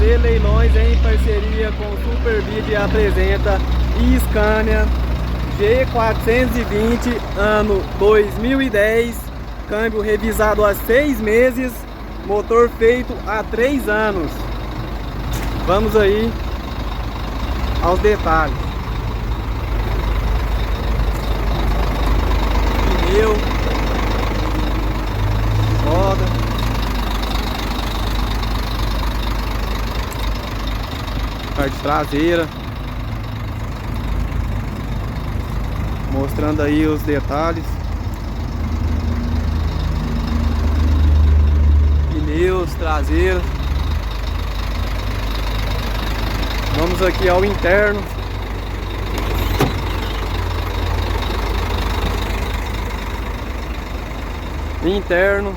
AV Leilões, em parceria com o Superbid, apresenta Scania G420, ano 2010, câmbio revisado há 6 meses, motor feito há 3 anos. Vamos aí aos detalhes. Pneu, roda, parte traseira, mostrando aí os detalhes. Pneus traseiros. Vamos aqui ao interno. Interno.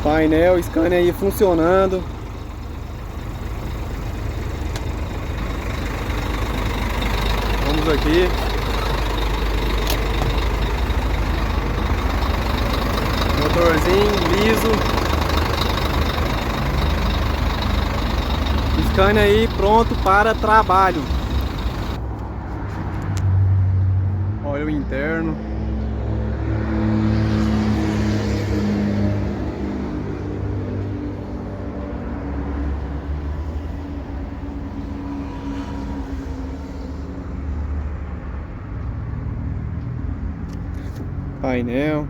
Painel Scania aí funcionando. Vamos aqui. Motorzinho liso. Scania aí pronto para trabalho. Olha o interno. Painel.